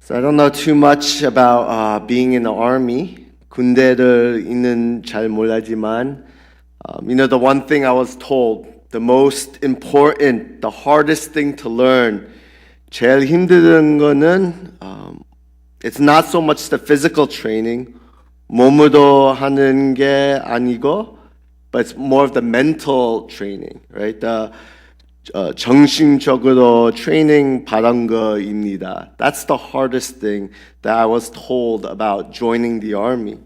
So I don't know too much about being in the army. 군대를 있는 잘 몰라지만, the one thing I was told, the most important, the hardest thing to learn, 제일 힘든 거는 it's not so much the physical training, 몸으로 하는 게 아니고, but it's more of the mental training, right? 정신적으로 트레이닝 받은 거입니다. That's the hardest thing that I was told about joining the army.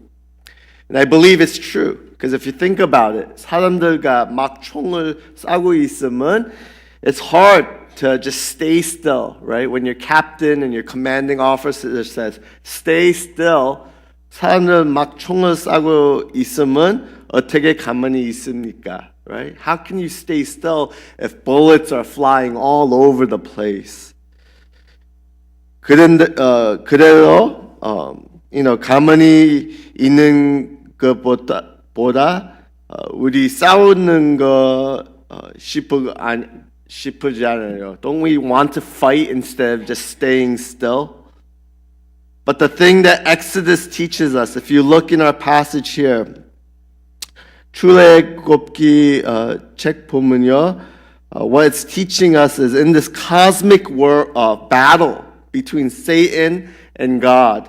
And I believe it's true. Because if you think about it, 사람들과 막 총을 쏴고 있으면 it's hard to just stay still, right? When your captain and your commanding officer says, stay still, 사람들 막 총을 쏴고 있으면 어떻게 가만히 있습니까? Right? How can you stay still if bullets are flying all over the place? 그래도 가만히 있는 것보다 우리 싸우는 거 싶지 않아요. Don't we want to fight instead of just staying still? But the thing that Exodus teaches us, if you look in our passage here, 출애굽기 책 보면요, what it's teaching us is in this cosmic war battle between Satan and God.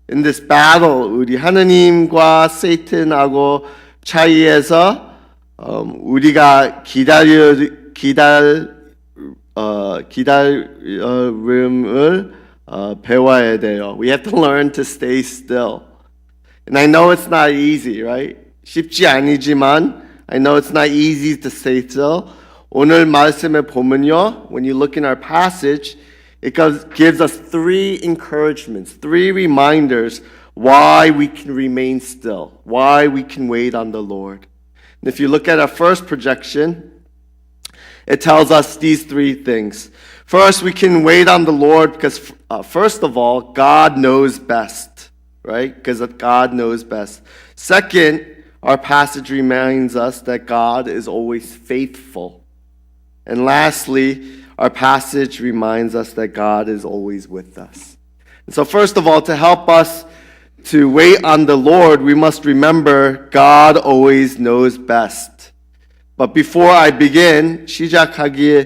In this battle, 우리 하나님과 세탄하고 차이에서 우리가 기다림을 배워야 돼요. We have to learn to stay still. And I know it's not easy, right? 쉽지 아니지만 I know it's not easy to stay still. 오늘 말씀에 보면요, when you look in our passage, it gives us three encouragements, three reminders why we can remain still, why we can wait on the Lord. And if you look at our first projection, it tells us these three things. First, we can wait on the Lord because, first of all, God knows best, right? Because God knows best. Second, our passage reminds us that God is always faithful. And lastly, our passage reminds us that God is always with us. And so first of all, to help us to wait on the Lord, we must remember God always knows best. But before I begin, 시작하기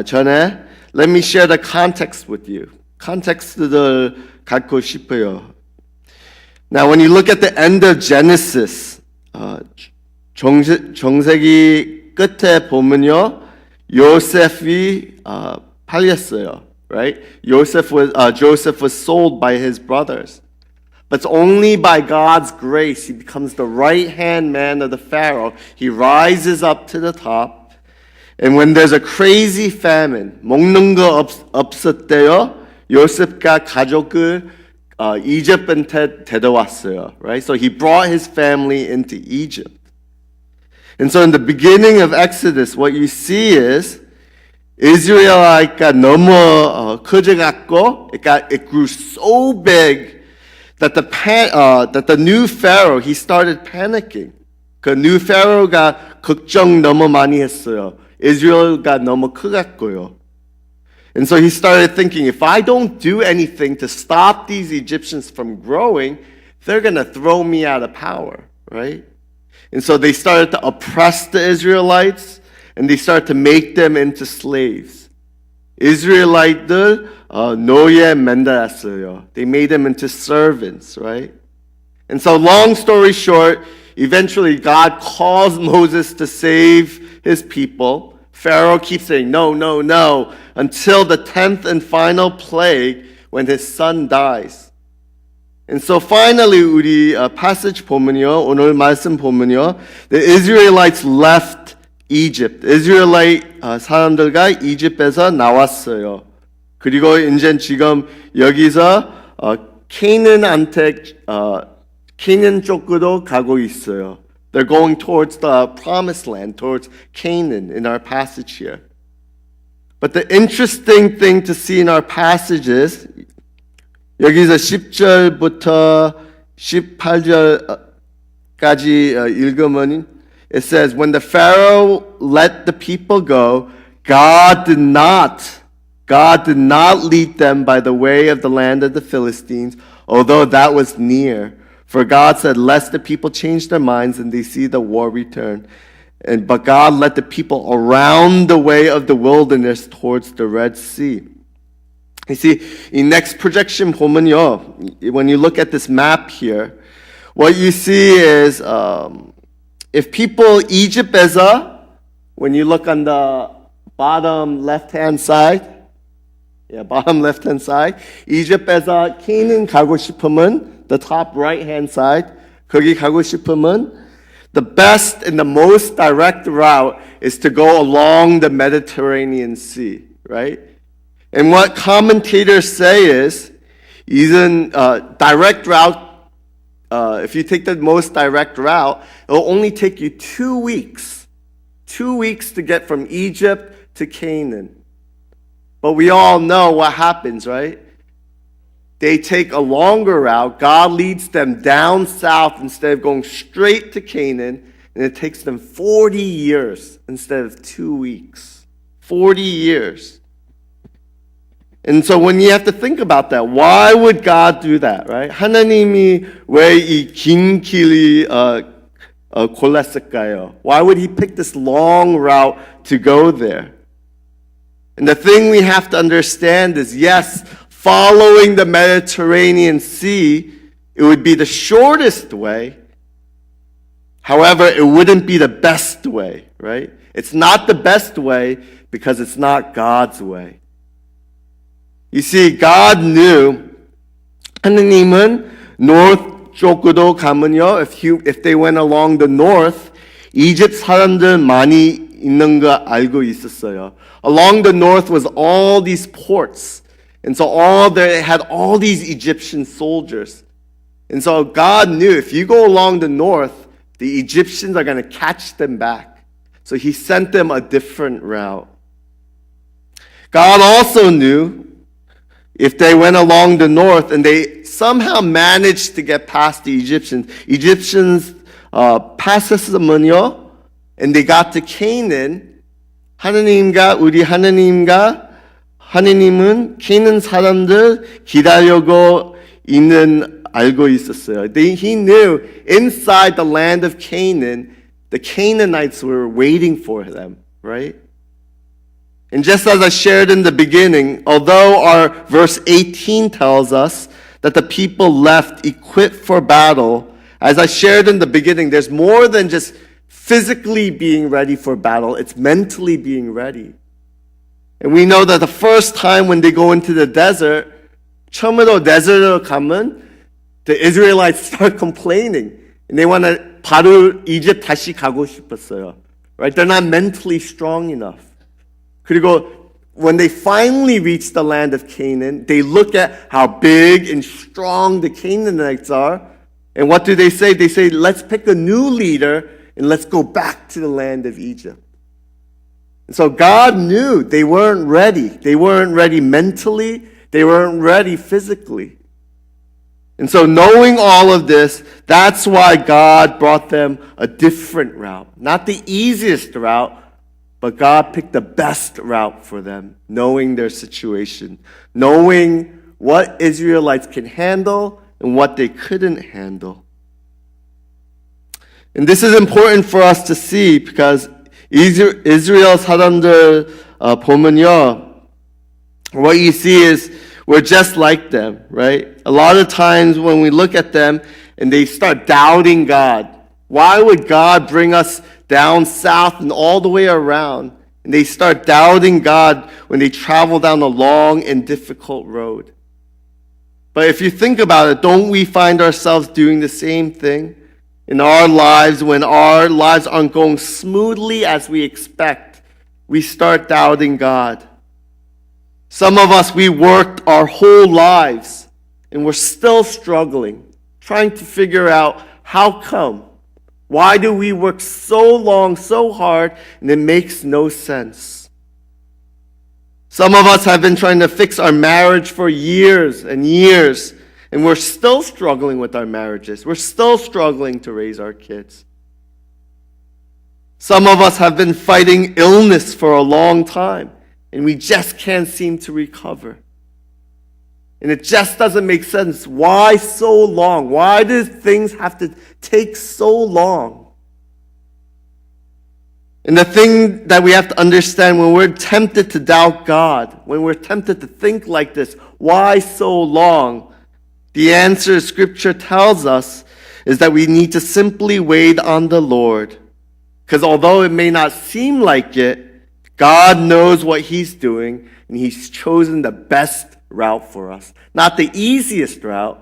전에, let me share the context with you. 컨텍스트를 갖고 싶어요. Now, when you look at the end of Genesis, 정세기 끝에 보면요, 요셉이 팔렸어요, right? Joseph was sold by his brothers. But it's only by God's grace he becomes the right-hand man of the Pharaoh. He rises up to the top. And when there's a crazy famine, 먹는 거 없었대요. 요셉과 가족을 이집트한테 데려왔어요, right? So he brought his family into Egypt. And so in the beginning of Exodus, what you see is Israelite가 너무 커져갖고 it grew so big that the new Pharaoh, he started panicking. 그 new Pharaoh가 걱정 너무 많이 했어요. Israel가 너무 커갖고요. And so he started thinking, if I don't do anything to stop these Egyptians from growing, they're going to throw me out of power, right? And so they started to oppress the Israelites, and they started to make them into slaves. Israelite들 노예 만들었어요. They made them into servants, right? And so long story short, eventually God calls Moses to save his people. Pharaoh keeps saying, no, no, no, until the 10th and final plague when his son dies. And so finally, 우리 passage 보면요, 오늘 말씀 보면요, the Israelites left Egypt. Israelite 사람들과 이집트에서 나왔어요. 그리고 이제 지금 여기서 케이난 쪽으로 가고 있어요. They're going towards the promised land, towards Canaan in our passage here. But the interesting thing to see in our passage is 여기서 10절부터 18절까지 읽으면 it says, when the Pharaoh let the people go, God did not God did not lead them by the way of the land of the Philistines, although that was near. For God said, lest the people change their minds and they see the war return. But God led the people around the way of the wilderness towards the Red Sea. You see, in next projection 보면요, when you look at this map here, what you see is if people Egypt에서, when you look on the bottom left-hand side, bottom left-hand side, 이집트에서 케이난 가고 싶으면 the top right-hand side, 거기 가고 싶으면 the best and the most direct route is to go along the Mediterranean Sea, right? And what commentators say is, even direct route, if you take the most direct route, it will only take you 2 weeks. 2 weeks to get from Egypt to Canaan. But we all know what happens, right? They take a longer route. God leads them down south instead of going straight to Canaan, and it takes them 40 years instead of 2 weeks. 40 years. And so when you have to think about that, why would God do that, right? 하나님이 왜 이 긴 길이 골랐을까요? Why would he pick this long route to go there? And the thing we have to understand is, yes, following the Mediterranean Sea, it would be the shortest way. However, it wouldn't be the best way, right? It's not the best way because it's not God's way. You see, God knew 하나님은 north 쪽으로 가면요, if they went along the north, 이집트 사람들 많이 있는 거 알고 있었어요. Along the north was all these ports. And so they had all these Egyptian soldiers. And so God knew if you go along the north, the Egyptians are going to catch them back. So he sent them a different route. God also knew if they went along the north and they somehow managed to get past the Egyptians pass했으면요, and they got to Canaan, 하나님은 케이난 사람들 기다리고 있는 알고 있었어요. He knew inside the land of Canaan, the Canaanites were waiting for them, right? And just as I shared in the beginning, although our verse 18 tells us that the people left equipped for battle, as I shared in the beginning, there's more than just physically being ready for battle, it's mentally being ready. And we know that the first time when they go into the desert, 처음으로 데저트로 가면 the Israelites start complaining. And they want to 바로 이집트 다시 가고 싶었어요. Right? They're not mentally strong enough. 그리고 when they finally reach the land of Canaan, they look at how big and strong the Canaanites are. And what do? They say, let's pick a new leader and let's go back to the land of Egypt. And so God knew they weren't ready. They weren't ready mentally. They weren't ready physically. And so knowing all of this, that's why God brought them a different route. Not the easiest route, but God picked the best route for them, knowing their situation, knowing what Israelites can handle and what they couldn't handle. And this is important for us to see because Israel 사람들 보면요, what you see is we're just like them, right? A lot of times when we look at them and they start doubting God, why would God bring us down south and all the way around? And they start doubting God when they travel down a long and difficult road. But if you think about it, don't we find ourselves doing the same thing in our lives when our lives aren't going smoothly as we expect? We start doubting God. Some of us, we worked our whole lives and we're still struggling, trying to figure out how come. Why do we work so long, so hard, and it makes no sense? Some of us have been trying to fix our marriage for years and years, and we're still struggling with our marriages. We're still struggling to raise our kids. Some of us have been fighting illness for a long time, and we just can't seem to recover. And it just doesn't make sense. Why so long? Why do things have to take so long? And the thing that we have to understand when we're tempted to doubt God, when we're tempted to think like this, why so long? The answer Scripture tells us is that we need to simply wait on the Lord. Because although it may not seem like it, God knows what He's doing, and He's chosen the best route for us. Not the easiest route,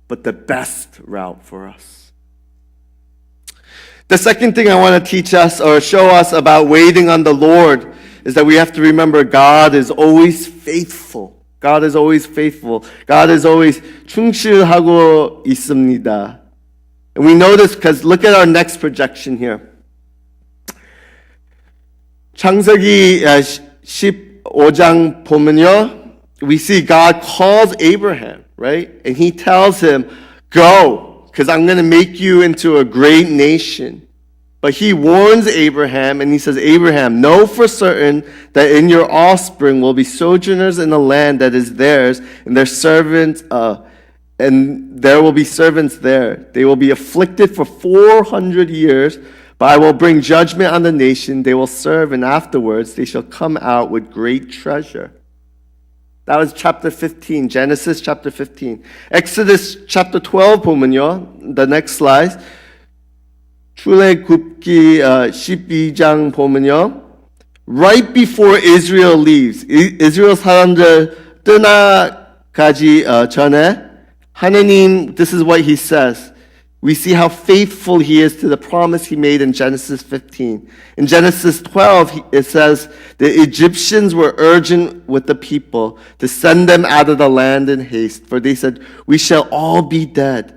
but the best route for us. The second thing I want to teach us or show us about waiting on the Lord is that we have to remember God is always faithful. God is always faithful. God is always 충실하고 있습니다. And we know this because look at our next projection here. 창세기 15장 보면요, we see God calls Abraham, right? And He tells him, go, because I'm going to make you into a great nation. But He warns Abraham, and He says, Abraham, know for certain that in your offspring will be sojourners in the land that is theirs, and their servants, and there will be servants there. They will be afflicted for 400 years, but I will bring judgment on the nation they will serve, and afterwards they shall come out with great treasure. That was chapter 15, Genesis chapter 15. Exodus chapter 12 보면요, the next slide. 출애굽기 12장 보면요, right before Israel leaves, Israel 사람들 떠나가기 전에 하나님, this is what He says. We see how faithful He is to the promise He made in Genesis 15. In Genesis 12, it says, the Egyptians were urgent with the people to send them out of the land in haste, for they said, we shall all be dead.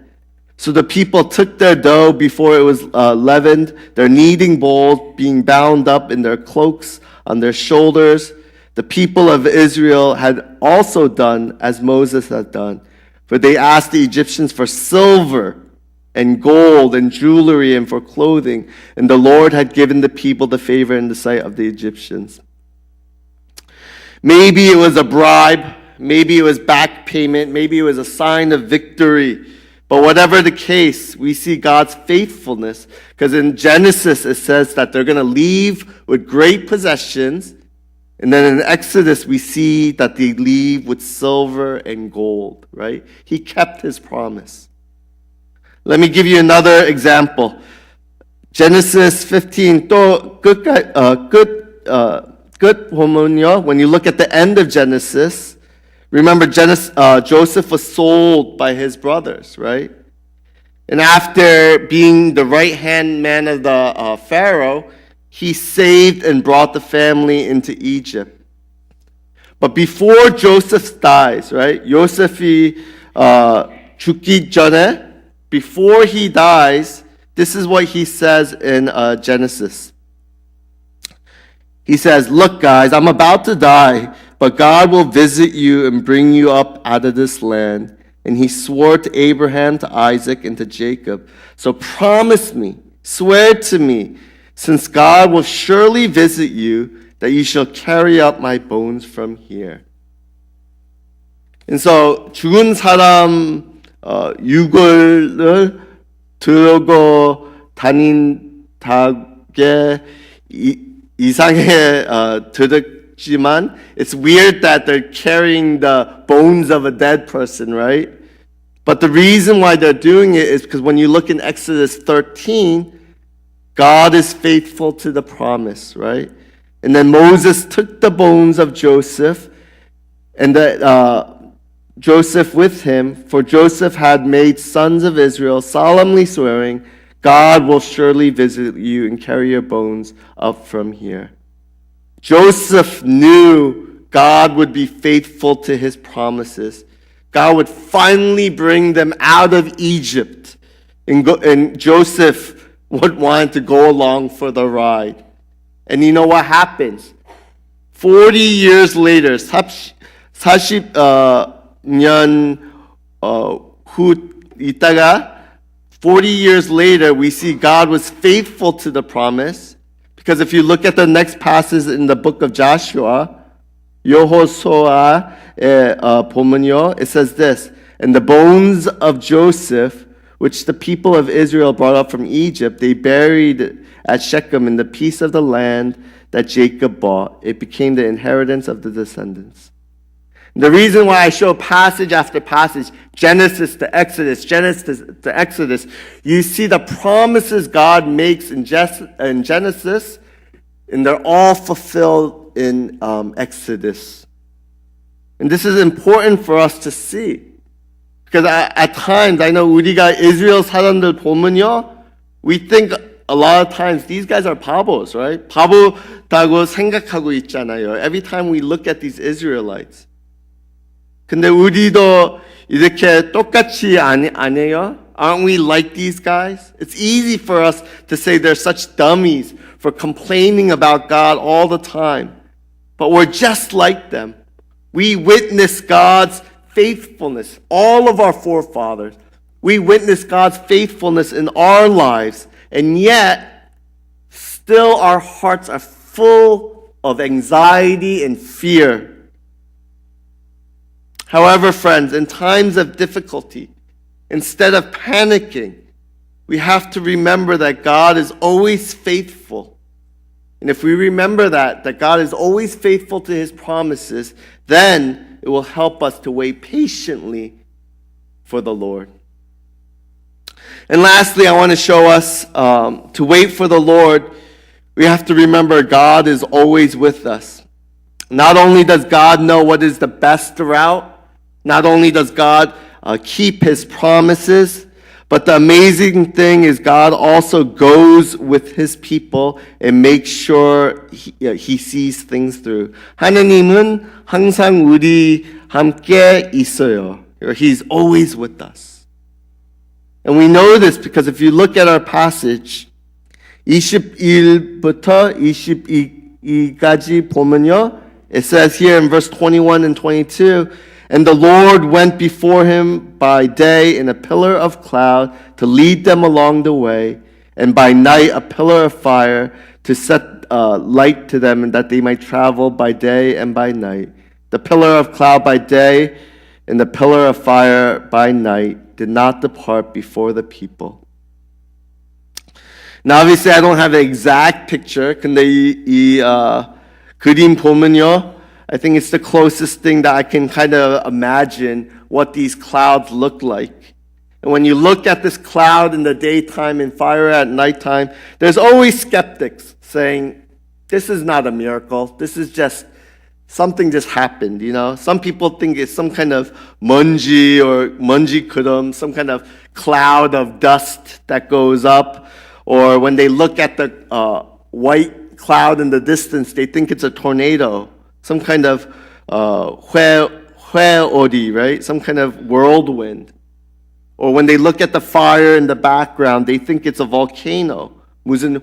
So the people took their dough before it was leavened, their kneading bowls being bound up in their cloaks on their shoulders. The people of Israel had also done as Moses had done, for they asked the Egyptians for silver and gold and jewelry and for clothing, and the Lord had given the people the favor in the sight of the Egyptians. Maybe it was a bribe, maybe it was back payment, maybe it was a sign of victory. But whatever the case, we see God's faithfulness, because in Genesis it says that they're going to leave with great possessions, and then in Exodus we see that they leave with silver and gold, right? He kept His promise. Let me give you another example. Genesis 15, 또 끝 보면요, when you look at the end of Genesis, remember Joseph was sold by his brothers, right? And after being the right-hand man of the Pharaoh, he saved and brought the family into Egypt. But before Joseph dies, right? 요셉이 죽기 전에, before he dies, this is what he says in Genesis. He says, look guys, I'm about to die, but God will visit you and bring you up out of this land. And He swore to Abraham, to Isaac, and to Jacob. So promise me, swear to me, since God will surely visit you, that you shall carry up my bones from here. And so 죽은 사람 유골을 들고 다닌다게 이상하게 들었지만 it's weird that they're carrying the bones of a dead person, right? But the reason why they're doing it is because when you look in Exodus 13, God is faithful to the promise, right? And then Moses took the bones of Joseph and Joseph with him, for Joseph had made sons of Israel, solemnly swearing, God will surely visit you and carry your bones up from here. Joseph knew God would be faithful to His promises. God would finally bring them out of Egypt. And Joseph would want to go along for the ride. And you know what happens? 40 years later, 40년 후 있다가 40 years later, we see God was faithful to the promise. Because if you look at the next passage in the book of Joshua, 여호수아에 보면요, it says this, and the bones of Joseph, which the people of Israel brought up from Egypt, they buried at Shechem in the piece of the land that Jacob bought. It became the inheritance of the descendants. The reason why I show passage after passage, Genesis to Exodus, Genesis to Exodus, you see the promises God makes in Genesis, and they're all fulfilled in Exodus. And this is important for us to see. Because at times, I know 우리가 이스라엘 사람들 보면요, we think a lot of times these guys are 바보s, right? 바보다고 생각하고 있잖아요. Every time we look at these Israelites. 근데 우리도 이렇게 똑같이 아니에요? Aren't we like these guys? It's easy for us to say they're such dummies for complaining about God all the time. But we're just like them. We witness God's faithfulness. All of our forefathers. We witness God's faithfulness in our lives. And yet, still our hearts are full of anxiety and fear. However, friends, in times of difficulty, instead of panicking, we have to remember that God is always faithful. And if we remember that God is always faithful to his promises, then it will help us to wait patiently for the Lord. And lastly, I want to show us to wait for the Lord, we have to remember God is always with us. Not only does God know what is the best route, not only does God keep his promises, but the amazing thing is God also goes with his people and makes sure he sees things through. 하나님은 항상 우리 함께 있어요. He's always with us. And we know this because if you look at our passage, 21부터 22까지 보면요, it says here in verse 21 and 22, and the Lord went before him by day in a pillar of cloud to lead them along the way, and by night a pillar of fire to set light to them, and that they might travel by day and by night. The pillar of cloud by day and the pillar of fire by night did not depart before the people. Now obviously I don't have an exact picture. 근데 이 그림 보면요, I think it's the closest thing that I can kind of imagine what these clouds look like. And when you look at this cloud in the daytime and fire at nighttime, there's always skeptics saying, this is not a miracle. This is just, something just happened, you know? Some people think it's some kind of 먼지 or 먼지 구름, some kind of cloud of dust that goes up. Or when they look at the white cloud in the distance, they think it's a tornado. Some kind of 회오리, right? Some kind of whirlwind. Or when they look at the fire in the background, they think it's a volcano. 무슨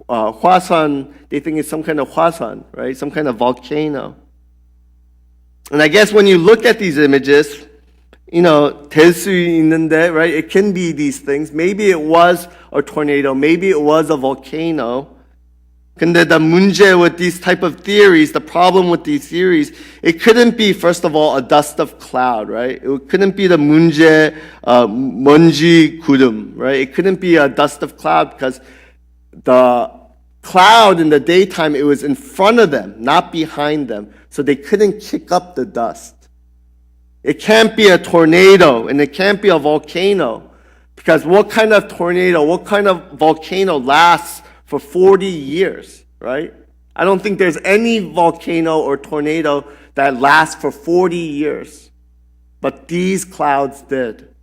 화산, they think it's some kind of 화산, right? Some kind of volcano. And I guess when you look at these images, you know, 될 수 있는데, right? It can be these things. Maybe it was a tornado. Maybe it was a volcano. 근데 the 문제 with these type of theories, the problem with these theories, it couldn't be, first of all, a dust of cloud, right? It couldn't be the 문제, 먼지 구름, right? It couldn't be a dust of cloud because the cloud in the daytime, it was in front of them, not behind them. So they couldn't kick up the dust. It can't be a tornado, and it can't be a volcano. Because what kind of tornado, what kind of volcano lasts for 40 years, right? I don't think there's any volcano or tornado that lasts for 40 years. But these clouds did.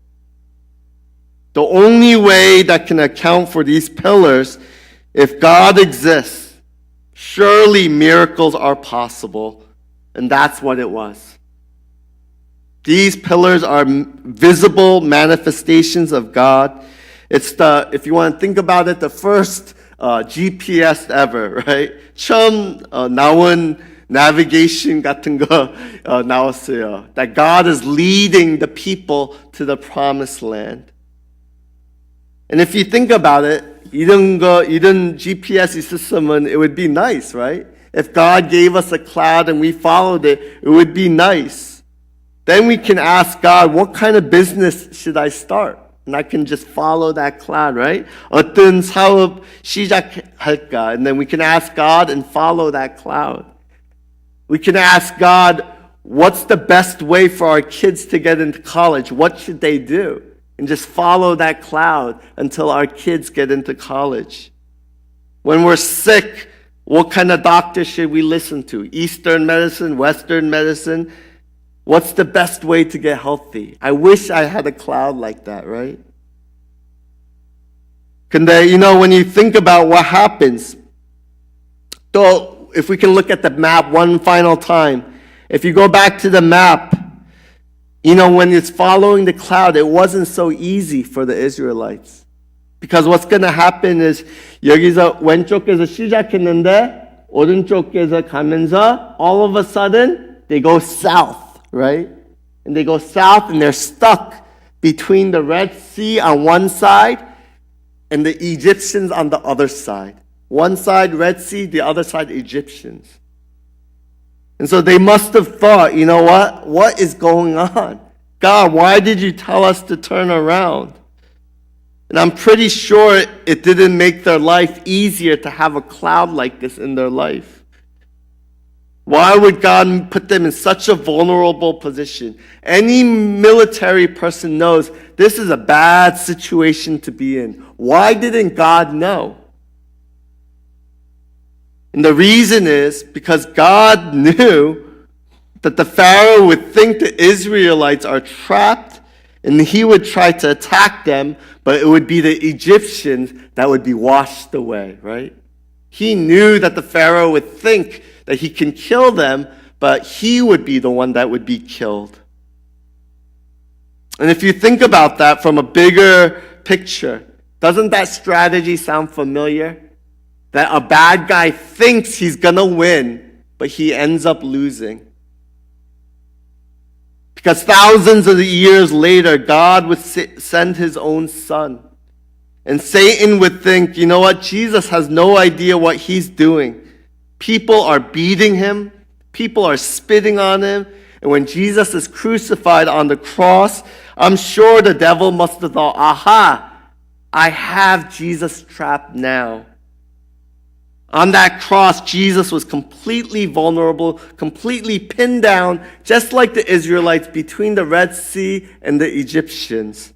The only way that can account for these pillars, if God exists, surely miracles are possible. And that's what it was. These pillars are visible manifestations of God. It's the, if you want to think about it, the first GPS ever, right? 처음 나온 navigation 같은 거 나왔어요. That God is leading the people to the promised land. And if you think about it, 이런 GPS 있었으면 it would be nice, right? If God gave us a cloud and we followed it, it would be nice. Then we can ask God, what kind of business should I start? And I can just follow that cloud, right? 어떤 사업 시작할까? And then we can ask God and follow that cloud. We can ask God, what's the best way for our kids to get into college? What should they do? And just follow that cloud until our kids get into college. When we're sick, what kind of doctor should we listen to? Eastern medicine, Western medicine? What's the best way to get healthy? I wish I had a cloud like that, right? 근데, when you think about what happens, so if we can look at the map one final time, if you go back to the map, when it's following the cloud, it wasn't so easy for the Israelites. Because what's going to happen is 여기서 왼쪽에서 시작했는데 오른쪽에서 가면서 all of a sudden they go south, right? And they go south and they're stuck between the Red Sea on one side and the Egyptians on the other side. One side Red Sea, the other side Egyptians. And so they must have thought, what is going on? God, why did you tell us to turn around? And I'm pretty sure it didn't make their life easier to have a cloud like this in their life. Why would God put them in such a vulnerable position? Any military person knows this is a bad situation to be in. Why didn't God know? And the reason is because God knew that the Pharaoh would think the Israelites are trapped and he would try to attack them, but it would be the Egyptians that would be washed away, right? He knew that the Pharaoh would think that he can kill them, but he would be the one that would be killed. And if you think about that from a bigger picture, doesn't that strategy sound familiar? That a bad guy thinks he's gonna win, but he ends up losing. Because thousands of years later, God would send his own son. And Satan would think, you know what, Jesus has no idea what he's doing. People are beating him. People are spitting on him. And when Jesus is crucified on the cross, I'm sure the devil must have thought, aha, I have Jesus trapped now. On that cross, Jesus was completely vulnerable, completely pinned down, just like the Israelites between the Red Sea and the Egyptians.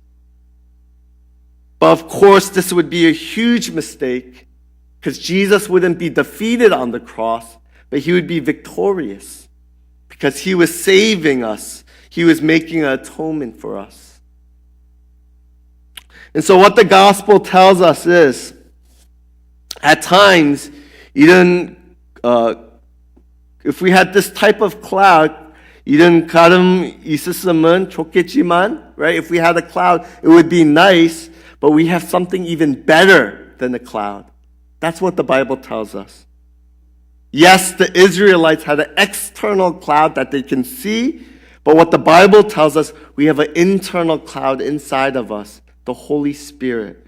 But of course, this would be a huge mistake because Jesus wouldn't be defeated on the cross, but he would be victorious because he was saving us. He was making an atonement for us. And so what the gospel tells us is, at times, if we had this type of cloud, 이런 가름 있었으면 좋겠지만, right? If we had a cloud, it would be nice, but we have something even better than a cloud. That's what the Bible tells us. Yes, the Israelites had an external cloud that they can see, but what the Bible tells us, we have an internal cloud inside of us, the Holy Spirit.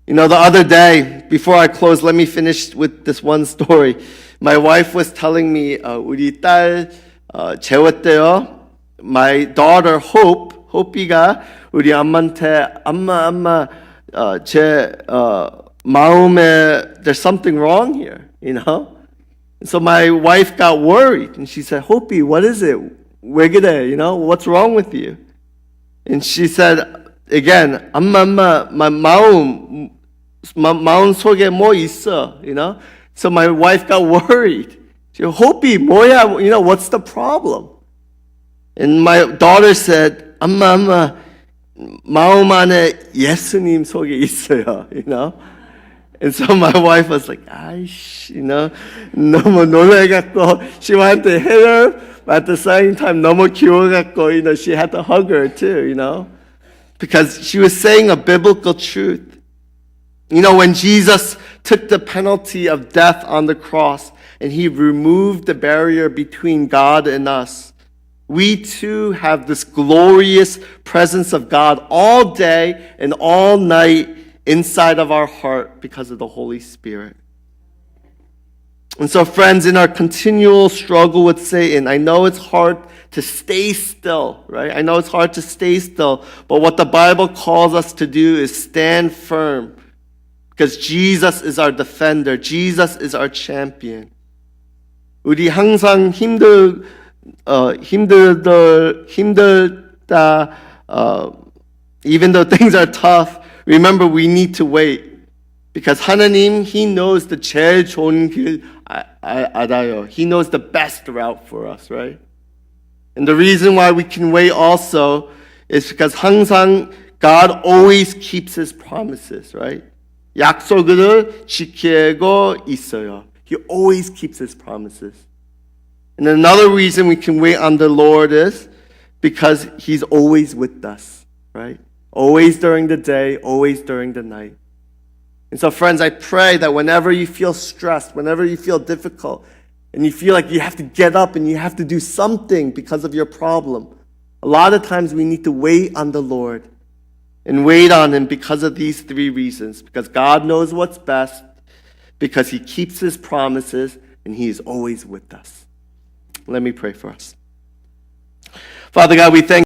The other day, before I close, let me finish with this one story. My wife was telling me, 우리 딸 재웠대요. My daughter Hope이가 우리 엄마한테 엄마 제 마음에 there's something wrong here, So my wife got worried and she said, Hope, what is it? 왜 그래? What's wrong with you? And she said, again, 엄마, my 마음 속에 뭐 있어, So my wife got worried. She said, Hopi, 뭐야, what's the problem? And my daughter said, 엄마, 마음 안에 예수님 속에 있어요, And so my wife was like, 너무 놀래갖고, she wanted to hit her, but at the same time, 너무 귀여워갖고, she had to hug her too, Because she was saying a biblical truth. When Jesus took the penalty of death on the cross and he removed the barrier between God and us, we too have this glorious presence of God all day and all night inside of our heart because of the Holy Spirit. And so, friends, in our continual struggle with Satan, I know it's hard to stay still, right? I know it's hard to stay still, but what the Bible calls us to do is stand firm because Jesus is our defender. Jesus is our champion. 우리 항상 힘들다, even though things are tough, remember we need to wait. Because 하나님, He knows the 제일 좋은 길 알아요. He knows the best route for us, right? And the reason why we can wait also is because 항상 God always keeps His promises, right? 약속을 지키고 있어요. He always keeps His promises. And another reason we can wait on the Lord is because He's always with us, right? Always during the day, always during the night. And so, friends, I pray that whenever you feel stressed, whenever you feel difficult, and you feel like you have to get up and you have to do something because of your problem, a lot of times we need to wait on the Lord and wait on Him because of these three reasons. Because God knows what's best, because He keeps His promises, and He is always with us. Let me pray for us. Father God, we thank